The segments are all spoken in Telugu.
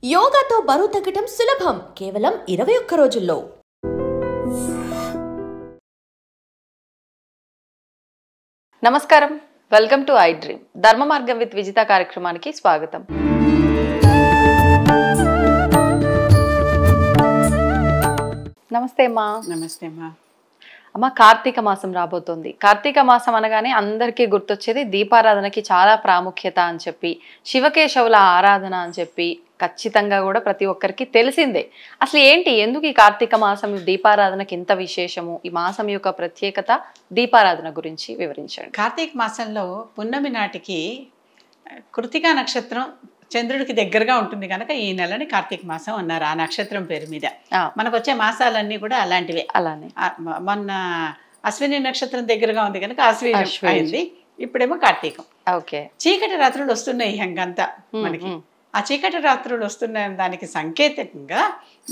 యోగాతో బరువు తగ్గటం సులభం కేవలం 21 రోజుల్లో. నమస్కారం, వెల్కమ్ టు ఐ డ్రీమ్. ధర్మ మార్గం విత్ విజిత కార్యక్రమానికి స్వాగతం. నమస్తే అమ్మా. నమస్తే అమ్మా. అమ్మ, కార్తీక మాసం రాబోతోంది. కార్తీక మాసం అనగానే అందరికీ గుర్తొచ్చేది దీపారాధనకి చాలా ప్రాముఖ్యత అని చెప్పి, శివకేశవుల ఆరాధన అని చెప్పి ఖచ్చితంగా కూడా ప్రతి ఒక్కరికి తెలిసిందే. అసలు ఏంటి, ఎందుకు ఈ కార్తీక మాసం దీపారాధనకి ఇంత విశేషము, ఈ మాసం యొక్క ప్రత్యేకత, దీపారాధన గురించి వివరించండి. కార్తీక మాసంలో పున్నమి నాటికి కృతికా నక్షత్రం చంద్రుడికి దగ్గరగా ఉంటుంది కనుక ఈ నెలని కార్తీక మాసం అన్నారు. ఆ నక్షత్రం పేరు మీద మనకు వచ్చే మాసాలన్నీ కూడా అలాంటివే. అలానే మొన్న అశ్విని నక్షత్రం దగ్గరగా ఉంది కనుక అశ్విని అయింది, ఇప్పుడేమో కార్తీకం. ఓకే. చీకటి రాత్రులు వస్తున్నాయి ఇంకంతా మనకి. ఆ చీకటి రాత్రులు వస్తున్న దానికి సంకేతంగా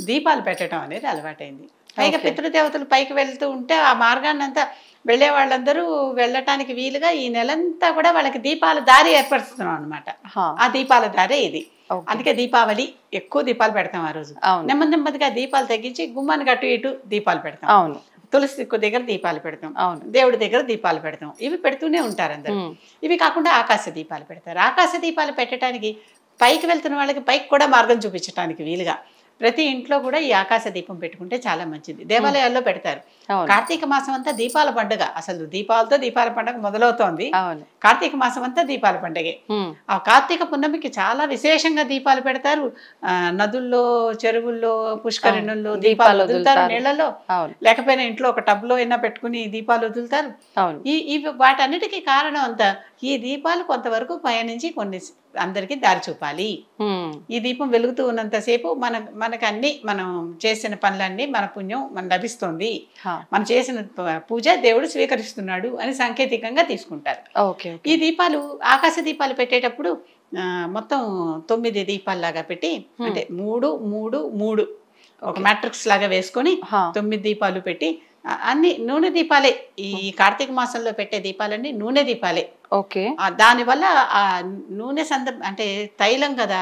దీపాలు పెట్టడం అనేది అలవాటైంది. పైగా పితృదేవతలు పైకి వెళ్తూ ఉంటే ఆ మార్గాన్ని అంతా వెళ్ళే వాళ్ళందరూ వెళ్ళటానికి వీలుగా ఈ నెలంతా కూడా వాళ్ళకి దీపాల దారి ఏర్పరుస్తున్నాం అనమాట. ఆ దీపాల దారే ఇది. అందుకే దీపావళి ఎక్కువ దీపాలు పెడతాం ఆ రోజు. నెమ్మది నెమ్మదిగా దీపాలు తగ్గించి గుమ్మానికి అటు ఇటు దీపాలు పెడతాం. అవును. తులసి దగ్గర దీపాలు పెడతాం, దేవుడి దగ్గర దీపాలు పెడతాం. ఇవి పెడుతూనే ఉంటారు అందరూ. ఇవి కాకుండా ఆకాశ దీపాలు పెడతారు. ఆకాశ దీపాలు పెట్టడానికి పైకి వెళ్తున్న వాళ్ళకి పైకి కూడా మార్గం చూపించడానికి వీలుగా ప్రతి ఇంట్లో కూడా ఈ ఆకాశ దీపం పెట్టుకుంటే చాలా మంచిది. దేవాలయాల్లో పెడతారు. కార్తీక మాసం అంతా దీపాల పండుగ. అసలు దీపాలతో దీపాల పండుగ మొదలవుతోంది. కార్తీక మాసం అంతా దీపాల పండుగే. ఆ కార్తీక పున్నమికి చాలా విశేషంగా దీపాలు పెడతారు. నదుల్లో, చెరువుల్లో, పుష్కరిణుల్లో దీపాలు వదులుతారు. నీళ్లలో లేకపోయినా ఇంట్లో ఒక టబ్ లో అయినా పెట్టుకుని దీపాలు వదులుతారు. ఈ వాటన్నిటికీ కారణం అంతా ఈ దీపాలు కొంతవరకు పయనించి కొన్ని అందరికి దారి చూపాలి. ఈ దీపం వెలుగుతూ ఉన్నంతసేపు మనకు అన్ని మనం చేసిన పనులన్నీ మన పుణ్యం మన లభిస్తుంది, మనం చేసిన పూజ దేవుడు స్వీకరిస్తున్నాడు అని సాంకేతికంగా తీసుకుంటారు. ఈ దీపాలు ఆకాశ దీపాలు పెట్టేటప్పుడు మొత్తం 9 దీపాల్లాగా పెట్టి, అంటే 3, 3, 3 ఒక మ్యాట్రిక్స్ లాగా వేసుకొని 9 దీపాలు పెట్టి, అన్ని నూనె దీపాలే. ఈ కార్తీక మాసంలో పెట్టే దీపాలన్నీ నూనె దీపాలే. ఓకే. దానివల్ల ఆ నూనె అంటే తైలం కదా,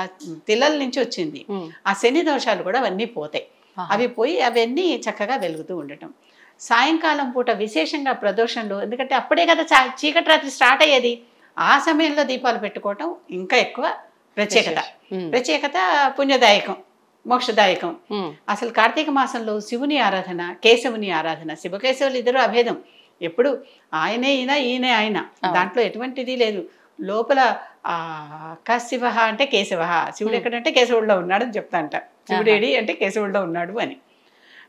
తిల్లల నుంచి వచ్చింది. ఆ శని దోషాలు కూడా అవన్నీ పోతాయి. అవి పోయి అవన్నీ చక్కగా వెలుగుతూ ఉండటం. సాయంకాలం పూట విశేషంగా ప్రదోషంలో, ఎందుకంటే అప్పుడే కదా చీకటి రాత్రి స్టార్ట్ అయ్యేది, ఆ సమయంలో దీపాలు పెట్టుకోవటం ఇంకా ఎక్కువ ప్రత్యేకత పుణ్యదాయకం, మోక్షదాయకం. అసలు కార్తీక మాసంలో శివుని ఆరాధన, కేశవుని ఆరాధన. శివకేశవులు ఇద్దరు అభేదం. ఎప్పుడు ఆయనే ఈయన ఆయన, దాంట్లో ఎటువంటిది లేదు. లోపల శివ అంటే కేశవ, శివుడు ఎక్కడంటే కేశవుడిలో ఉన్నాడు అని చెప్తా అంట. శివుడేడి అంటే కేశవుడిలో ఉన్నాడు అని.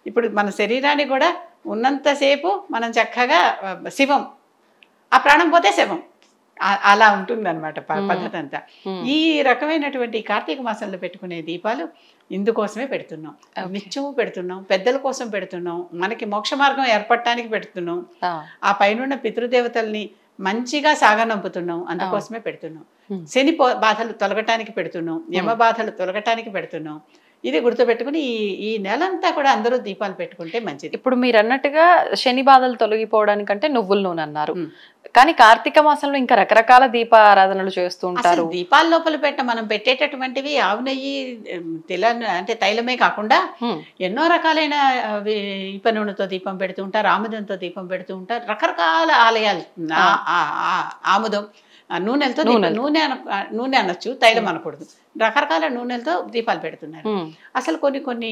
ఇప్పుడు మన శరీరాన్ని కూడా ఉన్నంతసేపు మనం చక్కగా శివం, ఆ ప్రాణం పోతే శవం, అలా ఉంటుంది అనమాట పద్ధతి అంతా. ఈ రకమైనటువంటి కార్తీక మాసంలో పెట్టుకునే దీపాలు ఇందుకోసమే పెడుతున్నాం. నిత్యము పెడుతున్నాం, పెద్దల కోసం పెడుతున్నాం, మనకి మోక్ష మార్గం ఏర్పడటానికి పెడుతున్నాం, ఆ పైన పితృదేవతల్ని మంచిగా సాగనంపుతున్నాం, అందుకోసమే పెడుతున్నాం. శని బాధలు తొలగటానికి పెడుతున్నాం, యమ బాధలు తొలగటానికి పెడుతున్నాం. ఇది గుర్తుపెట్టుకుని ఈ నెలంతా కూడా అందరూ దీపాలు పెట్టుకుంటే మంచిది. ఇప్పుడు మీరు అన్నట్టుగా శని బాధలు తొలగిపోవడానికంటే నువ్వుల నూనె అన్నారు, కానీ కార్తీక మాసంలో ఇంకా రకరకాల దీపారాధనలు చేస్తూ ఉంటారు. దీపాల లోపల మనం పెట్టేటటువంటివి ఆవు నెయ్యి, అంటే తైలమే కాకుండా ఎన్నో రకాలైన ఇప్ప నూనెతో దీపం పెడుతూ ఉంటారు, ఆముదంతో దీపం పెడుతూ ఉంటారు. రకరకాల ఆలయాలు ఆముదం నూనెలతో, నూనె అనొచ్చు, తైలం అనకూడదు, రకరకాల నూనెలతో దీపాలు పెడుతున్నారు. అసలు కొన్ని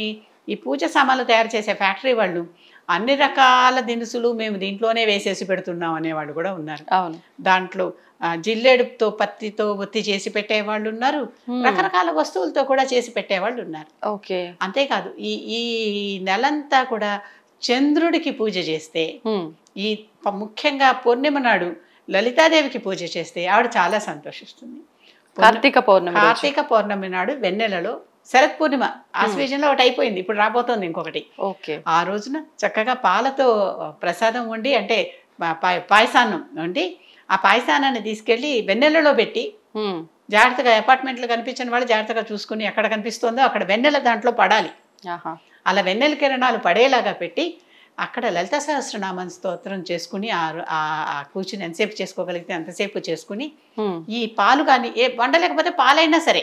ఈ పూజ సామాన్లు తయారు చేసే ఫ్యాక్టరీ వాళ్ళు అన్ని రకాల దినుసులు మేము దీంట్లోనే వేసేసి పెడుతున్నాం అనేవాళ్ళు కూడా ఉన్నారు. దాంట్లో జిల్లేడుతో పత్తితో ఒత్తి చేసి పెట్టేవాళ్ళు ఉన్నారు, రకరకాల వస్తువులతో కూడా చేసి పెట్టేవాళ్ళు ఉన్నారు. అంతేకాదు ఈ నెలంతా కూడా చంద్రుడికి పూజ చేస్తే, ఈ ముఖ్యంగా పూర్ణిమ నాడు లలితాదేవికి పూజ చేస్తే ఆవిడ చాలా సంతోషిస్తుంది. కార్తీక పౌర్ణమి నాడు వెన్నెలలో, శరత్ పూర్ణిమ ఆశ్వేజంలో ఒకటి అయిపోయింది, ఇప్పుడు రాబోతోంది ఇంకొకటి. ఆ రోజున చక్కగా పాలతో ప్రసాదం వండి, అంటే పాయసాన్నం వండి, ఆ పాయసానాన్ని తీసుకెళ్లి వెన్నెలలో పెట్టి జాగ్రత్తగా, అపార్ట్మెంట్లు కనిపించిన వాళ్ళు జాగ్రత్తగా చూసుకుని ఎక్కడ కనిపిస్తుందో అక్కడ వెన్నెల దాంట్లో పడాలి. అలా వెన్నెల కిరణాలు పడేలాగా పెట్టి అక్కడ లలిత సహస్రనామ స్తోత్రం చేసుకుని ఆ కూర్చుని ఎంతసేపు చేసుకోగలిగితే అంతసేపు చేసుకుని, ఈ పాలు కానీ వండలేకపోతే పాలైనా సరే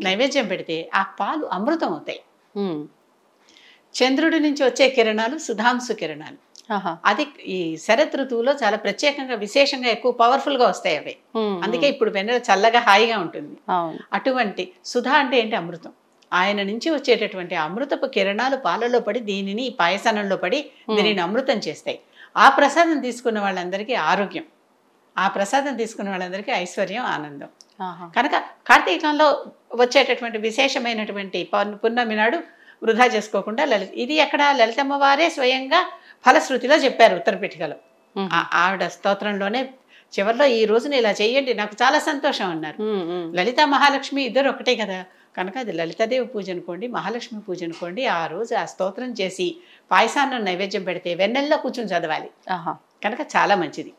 నైవేద్యం పెడితే ఆ పాలు అమృతం అవుతాయి. చంద్రుడి నుంచి వచ్చే కిరణాలు సుధాంశు కిరణాలు. అది ఈ శరత్ ఋతువులో చాలా ప్రత్యేకంగా విశేషంగా ఎక్కువ పవర్ఫుల్ గా వస్తాయి అవి. అందుకే ఇప్పుడు వెన్నెల చల్లగా హాయిగా ఉంటుంది. అటువంటి సుధా అంటే ఏంటి? అమృతం. ఆయన నుంచి వచ్చేటటువంటి అమృతపు కిరణాలు పాలలో పడి దీనిని పాయసానంలో పడి దీనిని అమృతం చేస్తాయి. ఆ ప్రసాదం తీసుకున్న వాళ్ళందరికీ ఆరోగ్యం, ఆ ప్రసాదం తీసుకున్న వాళ్ళందరికీ ఐశ్వర్యం, ఆనందం. కనుక కార్తీకంలో వచ్చేటటువంటి విశేషమైనటువంటి పున్నమి నాడు వృధా చేసుకోకుండా ఇది ఎక్కడ లలితమ్మ వారే స్వయంగా ఫలశ్రుతిలో చెప్పారు ఉత్తరపీఠికలో. ఆవిడ స్తోత్రంలోనే చివరిలో ఈ రోజున ఇలా చెయ్యండి నాకు చాలా సంతోషం అన్నారు. లలిత మహాలక్ష్మి ఇద్దరు ఒకటే కదా, కనుక అది లలితాదేవి పూజ అనుకోండి, మహాలక్ష్మి పూజ అనుకోండి. ఆ రోజు ఆ స్తోత్రం చేసి పాయసాన్ని నైవేద్యం పెడితే వెన్నెల్లో కూర్చొని చదవాలి, కనుక చాలా మంచిది.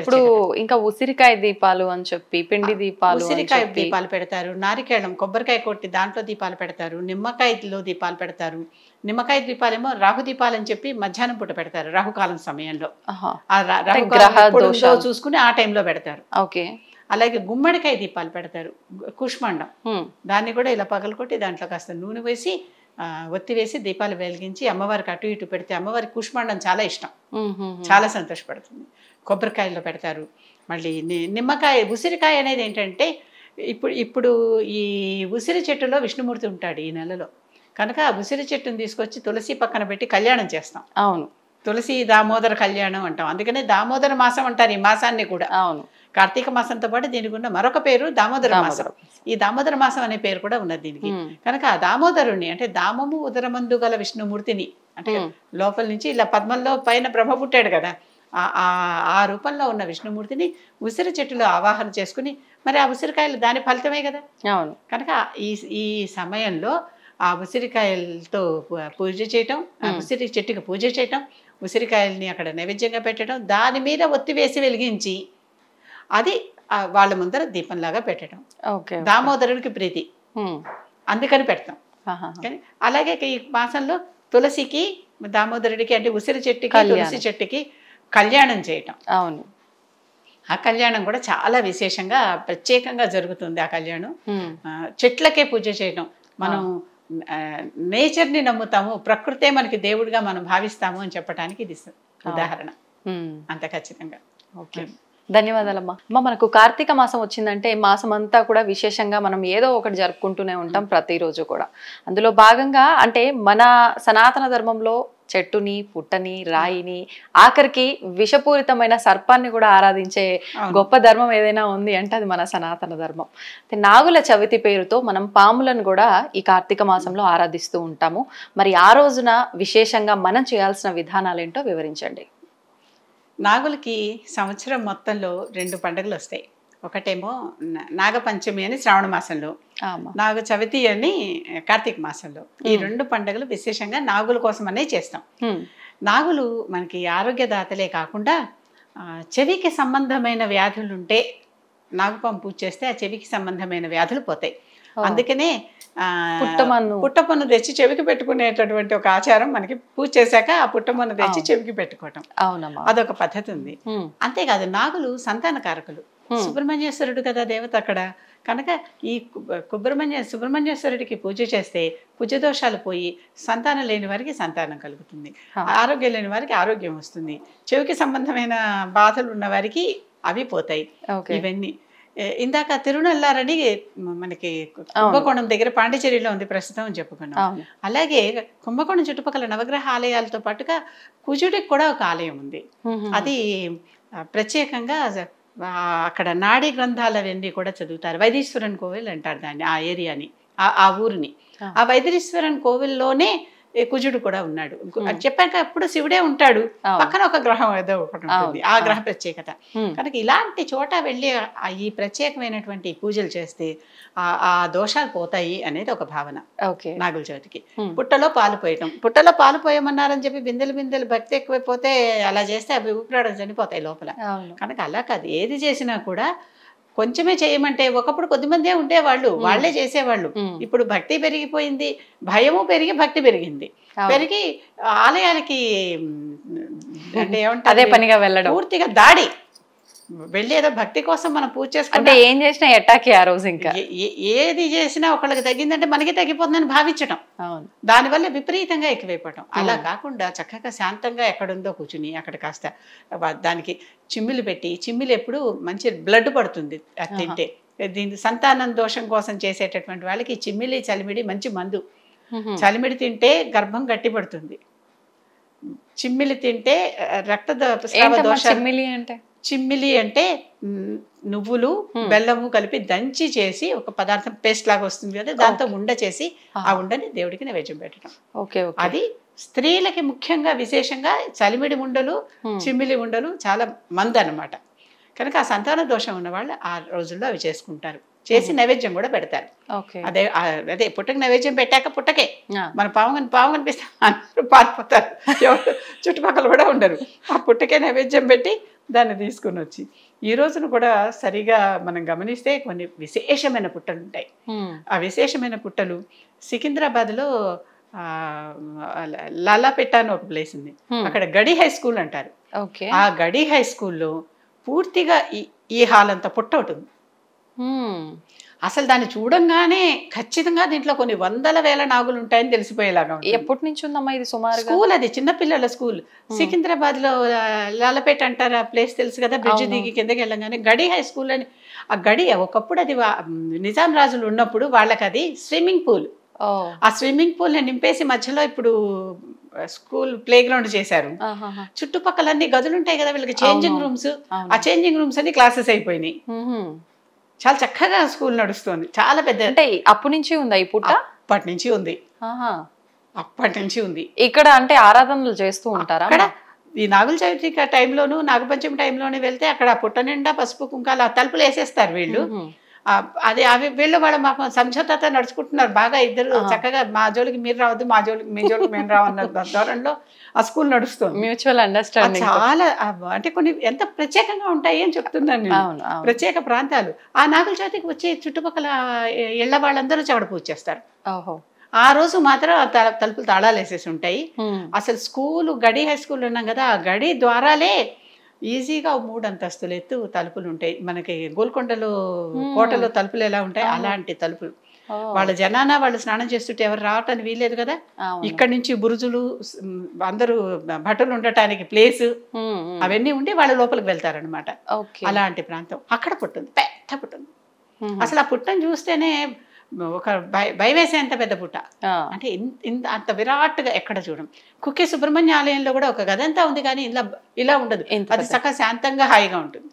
ఇప్పుడు ఇంకా ఉసిరికాయ దీపాలు అని చెప్పి, పిండి దీపాలు, ఉసిరికాయ దీపాలు పెడతారు, నారికేళం కొబ్బరికాయ కొట్టి దాంట్లో దీపాలు పెడతారు, నిమ్మకాయలో దీపాలు పెడతారు. నిమ్మకాయ దీపాలేమో రాహు దీపాలు అని చెప్పి మధ్యాహ్నం పూట పెడతారు, రాహుకాలం సమయంలో చూసుకుని ఆ టైంలో పెడతారు. అలాగే గుమ్మడికాయ దీపాలు పెడతారు, కుష్మాండం, దాన్ని కూడా ఇలా పగలకొట్టి దాంట్లో కాస్త నూనె వేసి ఒత్తి వేసి దీపాలు వెలిగించి అమ్మవారికి అటు ఇటు పెడితే అమ్మవారికి కుష్మాండం చాలా ఇష్టం, చాలా సంతోషపడుతుంది. కొబ్బరికాయలో పెడతారు. మళ్ళీ నిమ్మకాయ, ఉసిరికాయ అనేది ఏంటంటే ఇప్పుడు ఈ ఉసిరి చెట్టులో విష్ణుమూర్తి ఉంటాడు ఈ నెలలో, కనుక ఆ ఉసిరి చెట్టును తీసుకొచ్చి తులసి పక్కన పెట్టి కళ్యాణం చేస్తాం. అవును, తులసి దామోదర కళ్యాణం అంటాం. అందుకనే దామోదర మాసం అంటారు ఈ మాసాన్ని కూడా. అవును, కార్తీక మాసంతో పాటు దీనికి ఉన్న మరొక పేరు దామోదర మాసం. ఈ దామోదర మాసం అనే పేరు కూడా ఉన్నది దీనికి. కనుక ఆ దామోదరుణ్ణి అంటే దామము ఉదరమందు గల విష్ణుమూర్తిని, అంటే లోపల నుంచి ఇలా పద్మంలో పైన బ్రహ్మ పుట్టాడు కదా, ఆ రూపంలో ఉన్న విష్ణుమూర్తిని ఉసిరి చెట్టులో ఆవాహన చేసుకుని, మరి ఆ ఉసిరికాయలు దాని ఫలితమే కదా. అవును, కనుక ఈ సమయంలో ఆ ఉసిరికాయలతో పూజ చేయటం, ఆ ఉసిరి చెట్టుకి పూజ చేయటం, ఉసిరికాయల్ని అక్కడ నైవేద్యంగా పెట్టడం, దాని మీద ఒత్తి వేసి వెలిగించి అది వాళ్ళ ముందర దీపంలాగా పెట్టడం. దామోదరుడికి ప్రీతి, అందుకని పెడతాం. కానీ అలాగే ఈ మాసంలో తులసికి దామోదరుడికి అంటే ఉసిరి చెట్టుకి తులసి చెట్టుకి కళ్యాణం చేయటం. అవును, ఆ కళ్యాణం కూడా చాలా విశేషంగా ప్రత్యేకంగా జరుగుతుంది. ఆ కళ్యాణం చెట్లకే పూజ చేయటం. మనం నేచర్ని నమ్ముతాము, ప్రకృతే మనకి దేవుడిగా మనం భావిస్తాము అని చెప్పడానికి ఇది ఉదాహరణ. అంత ఖచ్చితంగా. ఓకే, ధన్యవాదాలమ్మా. అమ్మ, మనకు కార్తీక మాసం వచ్చిందంటే మాసం అంతా కూడా విశేషంగా మనం ఏదో ఒకటి జరుపుకుంటూనే ఉంటాం ప్రతిరోజు కూడా. అందులో భాగంగా అంటే మన సనాతన ధర్మంలో చెట్టుని, పుట్టని, రాయిని, ఆఖరికి విషపూరితమైన సర్పాన్ని కూడా ఆరాధించే గొప్ప ధర్మం ఏదైనా ఉంది అంటే అది మన సనాతన ధర్మం. నాగుల చవితి పేరుతో మనం పాములను కూడా ఈ కార్తీక మాసంలో ఆరాధిస్తూ ఉంటాము. మరి ఆ రోజున విశేషంగా మనం చేయాల్సిన విధానాలు ఏంటో వివరించండి. నాగులకి సంవత్సరం మొత్తంలో 2 పండుగలు వస్తాయి. ఒకటేమో నాగపంచమి అని శ్రావణ మాసంలో, నాగ చవితి అని కార్తీక మాసంలో. ఈ 2 పండుగలు విశేషంగా నాగుల కోసమనే చేస్తాం. నాగులు మనకి ఆరోగ్యదాతలే కాకుండా చెవికి సంబంధమైన వ్యాధులు ఉంటే నాగుపాము పూజ చేస్తే ఆ చెవికి సంబంధమైన వ్యాధులు పోతాయి. అందుకనే పుట్టపన్ను తెచ్చి చెవికి పెట్టుకునేటటువంటి ఒక ఆచారం మనకి పూజ చేశాక ఆ పుట్టపన్ను తెచ్చి చెవికి పెట్టుకోవటం, అదొక పద్ధతి ఉంది. అంతేకాదు నాగులు సంతానకారకులు. సుబ్రహ్మణ్యేశ్వరుడు కదా దేవత అక్కడ, కనుక ఈ సుబ్రహ్మణ్యేశ్వరుడికి పూజ చేస్తే కుజదోషాలు పోయి సంతానం లేని వారికి సంతానం కలుగుతుంది, ఆరోగ్యం లేని వారికి ఆరోగ్యం వస్తుంది, చెవికి సంబంధమైన బాధలు ఉన్న వారికి అవి పోతాయి. ఇవన్నీ ఇందాక తిరునల్లారని మనకి కుంభకోణం దగ్గర పాండిచేరిలో ఉంది ప్రస్తుతం అని చెప్పుకున్నాం. అలాగే కుంభకోణం చుట్టుపక్కల నవగ్రహ ఆలయాలతో పాటుగా కుజుడికి కూడా ఒక ఆలయం ఉంది. అది ప్రత్యేకంగా అక్కడ నాడీ గ్రంథాలు అవన్నీ కూడా చదువుతారు. వైదీశ్వరన్ కోవిల్ అంటారు దాన్ని, ఆ ఏరియాని, ఆ ఊరిని. ఆ వైదీశ్వరన్ కోవిల్లోనే కుజుడు కూడా ఉన్నాడు. చెప్పాక అప్పుడు శివుడే ఉంటాడు, పక్కన ఒక గ్రహం ఏదో ఒకటి ఉంటుంది, ఆ గ్రహ ప్రత్యేకత. కనుక ఇలాంటి చోట వెళ్ళి ఈ ప్రత్యేకమైనటువంటి పూజలు చేస్తే ఆ దోషాలు పోతాయి అనేది ఒక భావన నాగుల చవితికి. పుట్టలో పాలు పోయటం, పుట్టలో పాలు పోయమన్నారని చెప్పి బిందెలు భక్తి ఎక్కువైపోతే అలా చేస్తే అవి ఊపిరాడలు చనిపోతాయి లోపల. కనుక అలా కాదు, ఏది చేసినా కూడా కొంచెమే చేయమంటే ఒకప్పుడు కొద్దిమందే ఉండేవాళ్ళు, వాళ్లే చేసేవాళ్ళు. ఇప్పుడు భక్తి పెరిగిపోయింది, భయము పెరిగి భక్తి పెరిగింది, పెరిగి ఆలయాలకి అంటే అదే పనిగా వెళ్ళడం, పూర్తిగా దాడి వెళ్ళి ఏదో భక్తి కోసం మనం పూజ అంటే చేసుకుంటే ఏం చేసినా ఎట్టాకి ఆ రోజు ఇంకా. ఏది చేసినా ఒకళ్ళకి తగ్గిందంటే మనకి తగ్గిపోతుందని భావించడం, అవును. దానివల్ల విపరీతంగా ఎక్కువైపోవటం. అలా కాకుండా చక్కగా శాంతంగా ఎక్కడుందో కూర్చుని అక్కడ కాస్త దానికి చిమ్మిలు పెట్టి, చిమ్మిలు ఎప్పుడు మంచి బ్లడ్ పడుతుంది అది తింటే. దీని సంతానం దోషం కోసం చేసేటటువంటి వాళ్ళకి చిమ్మిలి చలిమిడి మంచి మందు. చలిమిడి తింటే గర్భం గట్టిపడుతుంది, చిమ్మిలి తింటే రక్త స్రావ దోషాలు. చిమ్మిలి అంటే నువ్వులు బెల్లము కలిపి దంచి చేసి ఒక పదార్థం పేస్ట్ లాగా వస్తుంది కదా, దాంతో ఉండ చేసి ఆ ఉండని దేవుడికి నైవేద్యం పెట్టడం. అది స్త్రీలకి ముఖ్యంగా విశేషంగా చలిమిడి ఉండలు, చిమ్మిలి ఉండలు చాలా మంది అన్నమాట. కనుక ఆ సంతాన దోషం ఉన్న వాళ్ళు ఆ రోజుల్లో అవి చేసుకుంటారు, చేసి నైవేద్యం కూడా పెడతారు. అదే పుట్టకి నైవేద్యం పెట్టాక పుట్టకే మన పాము కనిపిస్తే అందరూ పారిపోతారు, చుట్టుపక్కల కూడా ఉండరు. ఆ పుట్టకే నైవేద్యం పెట్టి దాన్ని తీసుకుని వచ్చి, ఈ రోజున కూడా సరిగా మనం గమనిస్తే కొన్ని విశేషమైన పుట్టలు ఉంటాయి. ఆ విశేషమైన పుట్టలు సికింద్రాబాద్లో లాలాపేట అని ఒక ప్లేస్ ఉంది, అక్కడ గడి హై స్కూల్ అంటారు. ఆ గడి హై స్కూల్లో పూర్తిగా ఈ హాల్ అంతా పుట్ట ఉంటుంది. అసలు దాన్ని చూడంగానే ఖచ్చితంగా దీంట్లో కొన్ని వందల వేల నాగులు ఉంటాయని తెలిసిపోయేలాగా. ఎప్పటి నుంచి ఉందమ్మా ఇది సుమారు? స్కూల్ అది చిన్నపిల్లల స్కూల్. సికింద్రాబాద్ లో లాలపేట అంటారు, ఆ ప్లేస్ తెలుసు కదా, బ్రిడ్జ్ దిగి కిందకి వెళ్ళగానే గడి హై స్కూల్ అని. ఆ గడి ఒకప్పుడు అది నిజాం రాజులు ఉన్నప్పుడు వాళ్ళకి అది స్విమ్మింగ్ పూల్. ఆ స్విమ్మింగ్ పూల్ ని నింపేసి మధ్యలో ఇప్పుడు స్కూల్ ప్లే గ్రౌండ్ చేశారు. చుట్టుపక్కల అన్ని గదులు ఉంటాయి కదా వీళ్ళకి, చేంజింగ్ రూమ్స్. ఆ చేంజింగ్ రూమ్స్ అన్ని క్లాసెస్ అయిపోయినాయి. చాలా చక్కగా స్కూల్ నడుస్తుంది, చాలా పెద్ద. అంటే అప్పటి నుంచి ఉందా ఈ పుట్ట? అప్పటి నుంచి ఉంది, అప్పటి నుంచి ఉంది. ఇక్కడ అంటే ఆరాధనలు చేస్తూ ఉంటారా? అక్కడ ఈ నాగుల చవితి టైంలోను నాగపంచమి టైంలోనే వెళ్తే అక్కడ పుట్ట నిండా పసుపు కుంకాలు తలుపులు వేసేస్తారు వీళ్ళు. అదే అవి వీళ్ళు వాళ్ళ మాకు సంక్షోభత నడుచుకుంటున్నారు బాగా. ఇద్దరు చక్కగా మా జోలికి మీరు రావద్దు, మా జోలికి మీ జోలికి మేము రావన్న ధోరణిలో ఆ స్కూల్ నడుస్తుంది. Mutual understanding. చాలా అంటే కొన్ని ఎంత ప్రత్యేకంగా ఉంటాయి అని చెప్తున్నాను నేను, ప్రత్యేక ప్రాంతాలు. ఆ నాగుల చవితికి వచ్చే చుట్టుపక్కల ఇళ్ల వాళ్ళందరూ అక్కడ పూజ చేస్తారు. ఆ రోజు మాత్రం తలుపులు తాళాలు వేసేసి ఉంటాయి. అసలు స్కూల్ గడి హై స్కూల్ ఉన్నాం కదా, ఆ గడి ద్వారాలే ఈజీగా 3 అంతస్తులు ఎత్తు తలుపులు ఉంటాయి. మనకి గోల్కొండలో కోటలో తలుపులు ఎలా ఉంటాయి అలాంటి తలుపులు. వాళ్ళ జనాన వాళ్ళు స్నానం చేస్తుంటే ఎవరు రావటానికి వీల్లేదు కదా, ఇక్కడి నుంచి బురుజులు అందరూ భటులు ఉండటానికి ప్లేస్ అవన్నీ ఉండి వాళ్ళ లోపలికి వెళ్తారనమాట. అలాంటి ప్రాంతం. అక్కడ పుట్టింది, పెద్ద పుట్టింది. అసలు ఆ పుట్టను చూస్తేనే ఒక భయవేసేంత పెద్ద పుట్ట. అంటే అంత విరాట్గా ఎక్కడ చూడం. కుక్కే సుబ్రహ్మణ్య ఆలయంలో కూడా ఒక గదంతా ఉంది కానీ ఇలా ఉండదు, అది చక్కగా శాంతంగా హాయిగా ఉంటుంది.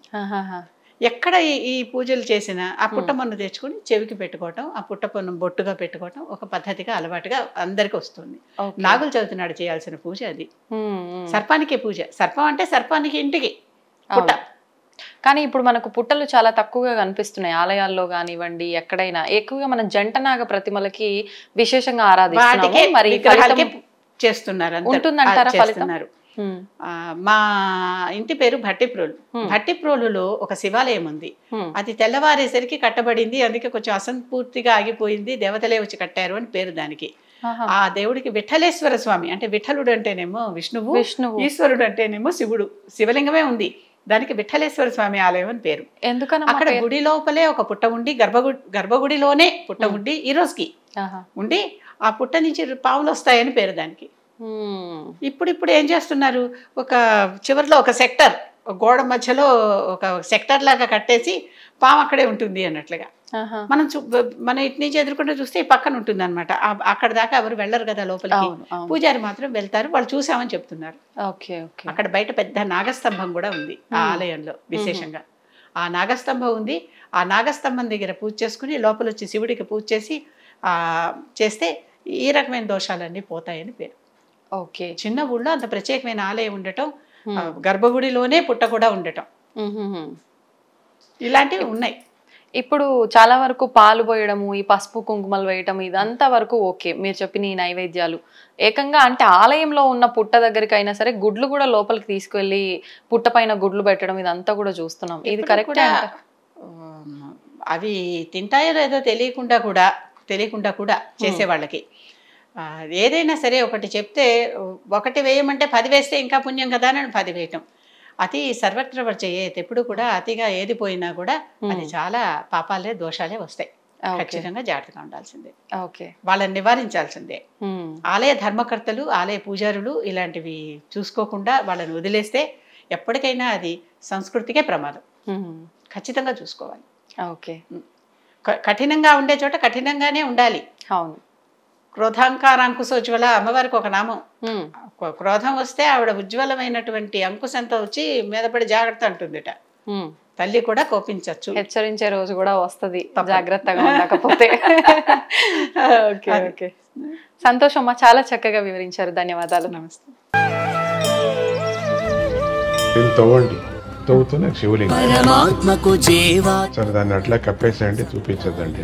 ఎక్కడ ఈ పూజలు చేసినా ఆ పుట్ట పన్ను తెచ్చుకుని చెవికి పెట్టుకోవటం, ఆ పుట్ట పన్ను బొట్టుగా పెట్టుకోవటం ఒక పద్ధతిగా అలవాటుగా అందరికి వస్తుంది. నాగుల చవితి నాడు చేయాల్సిన పూజ అది. సర్పానికే పూజ. సర్పం అంటే సర్పానికి ఇంటికి పుట్ట. కానీ ఇప్పుడు మనకు పుట్టలు చాలా తక్కువగా కనిపిస్తున్నాయి ఆలయాల్లో కానివ్వండి, ఎక్కడైనా. ఎక్కువగా మన జంటనాగ ప్రతిమలకి విశేషంగా ఆరాధిస్తున్నాము. మరి చేస్తున్నారు, ఉంటుందంటారా ఫలితం? మా ఇంటి పేరు భట్టిప్రోలు. భట్టిప్రోలులో ఒక శివాలయం ఉంది, అది తెల్లవారేసరికి కట్టబడింది, అందుకే కొంచెం అసంపూర్తిగా ఆగిపోయింది, దేవతలే వచ్చి కట్టారు అని పేరు దానికి. ఆ దేవుడికి విఠలేశ్వర స్వామి అంటే విఠలుడు అంటేనేమో విష్ణువు, ఈశ్వరుడు అంటేనేమో శివుడు, శివలింగమే ఉంది. దానికి విఠలేశ్వర స్వామి ఆలయం అని పేరు. అక్కడ గుడి లోపలే ఒక పుట్ట ఉండి, గర్భగుడిలోనే పుట్ట ఉండి ఈ రోజుకి ఉండి, ఆ పుట్ట నుంచి పావులు వస్తాయని పేరు దానికి. ఇప్పుడు ఏం చేస్తున్నారు, ఒక చివరిలో ఒక సెక్టర్, గోడ మధ్యలో ఒక సెక్టర్ లాగా కట్టేసి పాము అక్కడే ఉంటుంది అన్నట్లుగా. మనం ఇటు నుంచి ఎదుర్కొంటే చూస్తే ఈ పక్కన ఉంటుంది అనమాట. అక్కడ దాకా ఎవరు వెళ్ళరు కదా లోపలికి, పూజారి మాత్రం వెళ్తారు, వాళ్ళు చూసామని చెప్తున్నారు. అక్కడ బయట పెద్ద నాగస్తంభం కూడా ఉంది ఆ ఆలయంలో విశేషంగా. ఆ నాగస్తంభం ఉంది, ఆ నాగస్తంభం దగ్గర పూజ చేసుకుని లోపల వచ్చి శివుడికి పూజ చేసి చేస్తే ఈ రకమైన దోషాలన్నీ పోతాయని పేరు. చిన్న ఊళ్ళో అంత ప్రత్యేకమైన ఆలయం ఉండటం, గర్భగుడిలోనే పుట్ట కూడా ఉండటం, ఇలాంటివి ఉన్నాయి. ఇప్పుడు చాలా వరకు పాలు పోయడము, ఈ పసుపు కుంకుమలు వేయటం, ఇదంతా వరకు ఓకే. మీరు చెప్పిన ఈ నైవేద్యాలు ఏకంగా అంటే ఆలయంలో ఉన్న పుట్ట దగ్గరికి అయినా సరే గుడ్లు కూడా లోపలికి తీసుకెళ్లి పుట్ట పైన గుడ్లు పెట్టడం, ఇదంతా కూడా చూస్తున్నాం. ఇది కరెక్టే? అవి తింటాయో లేదో తెలియకుండా కూడా చేసేవాళ్ళకి ఏదైనా సరే ఒకటి చెప్తే, ఒకటి వేయమంటే 10 వేస్తే ఇంకా పుణ్యం కదా అని 10 వేయటం. అతి సర్వత్ర వర్జయేత్, ఎప్పుడు కూడా అతిగా ఏది పోయినా కూడా అది చాలా పాపాలే దోషాలే వస్తాయి. ఖచ్చితంగా జాగ్రత్తగా ఉండాల్సిందే, వాళ్ళని నివారించాల్సిందే. ఆలయ ధర్మకర్తలు, ఆలయ పూజారులు ఇలాంటివి చూసుకోకుండా వాళ్ళని వదిలేస్తే ఎప్పటికైనా అది సంస్కృతికే ప్రమాదం. ఖచ్చితంగా చూసుకోవాలి. కఠినంగా ఉండే చోట కఠినంగానే ఉండాలి. అవును. క్రోధాంకారాంకుశోజ్వల అమ్మవారికి ఒక నామం. క్రోధం వస్తే ఆవిడ ఉజ్వలమైనటువంటి అంకుశంతో వచ్చి మీద పడి జాగ్రత్త అంటుందిట. తల్లి కూడా కోపించచ్చు, హెచ్చరించే రోజు కూడా వస్తుంది జాగ్రత్తగా ఉండకపోతే. ఓకే ఓకే, సంతోషం అమ్మా, చాలా చక్కగా వివరించారు. ధన్యవాదాలు. నమస్తే. తవ్వండి, తవ్వుతూనే శివలింగం సరే దాన్ని అట్లా కప్పేసేయండి, చూపించదండి.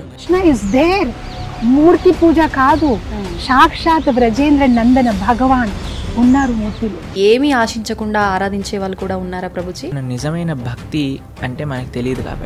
మూర్తి పూజ కాదు, సాక్షాత్ బ్రజేంద్ర నందన భగవాన్ ఉన్నారు మూర్తిలో. ఏమీ ఆశించకుండా ఆరాధించే వాళ్ళు కూడా ఉన్నారా ప్రభుజీ? నిజమైన భక్తి అంటే మనకు తెలియదు కాబట్టి